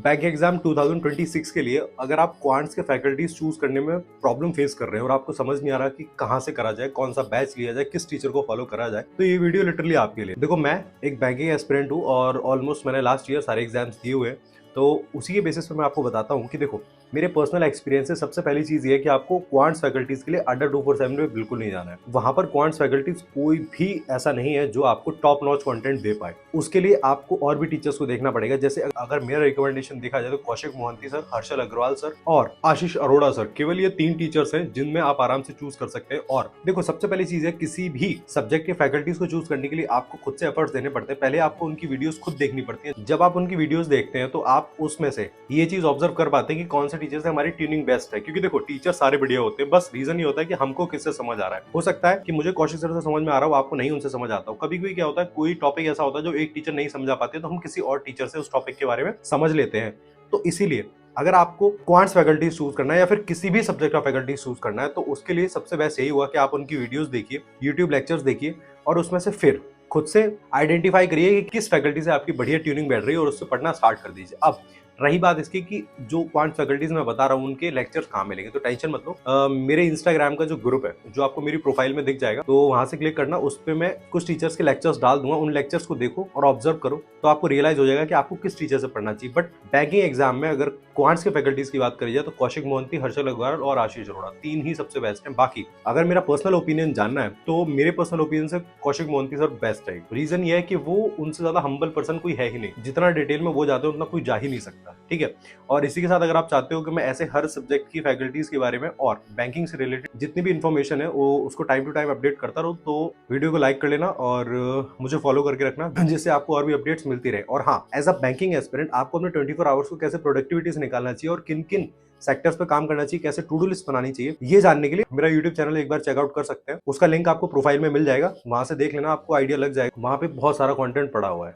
Bank exam 2026 के लिए अगर आप क्वांट्स के फैकल्टीज चूज करने में प्रॉब्लम फेस कर रहे हैं और आपको समझ नहीं आ रहा कि कहाँ से करा जाए, कौन सा बैच लिया जाए, किस टीचर को फॉलो करा जाए, तो ये वीडियो लिटरली आपके लिए। देखो, मैं एक बैंकिंग एस्पिरेंट हूँ और ऑलमोस्ट मैंने लास्ट ईयर सारे एग्जाम्स दिए हुए हैं, तो उसी के बेसिस पर मैं आपको बताता हूँ कि देखो, मेरे पर्सनल एक्सपीरियंस से सबसे पहली चीज ये है कि आपको क्वांट्स फैकल्टीज के लिए अंडर 247 में बिल्कुल नहीं जाना है। वहां पर क्वांट्स फैकल्टीज कोई भी ऐसा नहीं है जो आपको टॉप नॉच कंटेंट दे पाए। उसके लिए आपको और भी टीचर्स को देखना पड़ेगा। जैसे अगर मेरा रिकमेंडेशन देखा जाए तो कौशिक मोहंती सर, हर्षल अग्रवाल सर और आशीष अरोड़ा सर, केवल ये 3 टीचर्स हैं जिनमें आप आराम से चूज कर सकते हैं। और देखो, सबसे पहली चीज है, किसी भी सब्जेक्ट के फैकल्टीज को चूज करने के लिए आपको खुद से एफर्ट्स देने पड़ते हैं। पहले आपको उनकी वीडियोस खुद देखनी पड़ती है। जब आप उनकी वीडियोस देखते हैं तो आप उसमें से ये चीज ऑब्जर्व कर पाते हैं कि कौन से टीचर से हमारी ट्यूनिंग बेस्ट है। क्योंकि देखो, टीचर सारे बढ़िया होते हैं, बस रीजन ये होता है कि हमको किससे समझ आ रहा है। हो सकता है कि मुझे कौशिक सर से समझ में आ रहा हो, आपको नहीं उनसे समझ आता हो। कभी कभी क्या होता है, कोई टॉपिक ऐसा होता है जो एक टीचर नहीं समझा पाते, तो हम किसी और टीचर से उस टॉपिक के बारे में समझ लेते हैं। तो इसीलिए अगर आपको क्वांट्स फैकल्टी चूज करना है या फिर किसी भी सब्जेक्ट का फैकल्टी चूज करना है, तो उसके लिए सबसे बेस्ट यही हुआ कि आप उनकी वीडियोस देखिए, यूट्यूब लेक्चर्स देखिए और उसमें से फिर खुद से आइडेंटिफाई करिए कि किस फैकल्टी से आपकी बढ़िया ट्यूनिंग बैठ रही है और उससे पढ़ना स्टार्ट कर दीजिए। अब रही बात इसकी कि जो क्वांट्स फैकल्टीज मैं बता रहा हूँ उनके लेक्चर्स कहाँ मिलेंगे, तो टेंशन मत लो। मेरे इंस्टाग्राम का जो ग्रुप है, जो आपको मेरी प्रोफाइल में दिख जाएगा, तो वहां से क्लिक करना, उस पर मैं कुछ टीचर्स के लेक्चर्स डाल दूंगा। उन लेक्चर्स को देखो और ऑब्जर्व करो, तो आपको रियलाइज हो जाएगा कि आपको किस टीचर से पढ़ना चाहिए। बट बैंकिंग एग्जाम में अगर क्वांट्स के फैकल्टीज की बात करी जाए तो कौशिक मोहंती, हर्षल अग्रवाल और आशीष अरोड़ा, 3 ही सबसे बेस्ट हैं। बाकी अगर मेरा पर्सनल ओपिनियन जानना है तो मेरे पर्सनल ओपिनियन से कौशिक मोहंती सर बेस्ट है। रीजन ये है कि वो उनसे ज्यादा हम्बल पर्सन कोई है ही नहीं। जितना डिटेल में वो जाते हैं उतना कोई जा ही नहीं सकता, ठीक है। और इसी के साथ अगर आप चाहते हो कि मैं ऐसे हर सब्जेक्ट की फैकल्टीज के बारे में और बैंकिंग से रिलेटेड जितनी भी इन्फॉर्मेशन है वो उसको टाइम टू टाइम अपडेट करता रहूं, तो वीडियो को लाइक कर लेना और मुझे फॉलो करके रखना, जिससे आपको और भी अपडेट्स मिलती रहे। और हाँ, एज अ बैंकिंग एस्पिरेंट आपको अपने 24 आवर्स को कैसे प्रोडक्टिविटी से निकालना चाहिए और किन किन सेक्टर्स पे काम करना चाहिए, कैसे टू डू लिस्ट बनानी चाहिए, ये जानने के लिए मेरा यूट्यूब चैनल एक बार चेकआउट कर सकते हैं। उसका लिंक आपको प्रोफाइल में मिल जाएगा, वहां से देख लेना, आपको आइडिया लग जाएगा। वहां पे बहुत सारा कंटेंट पड़ा हुआ है।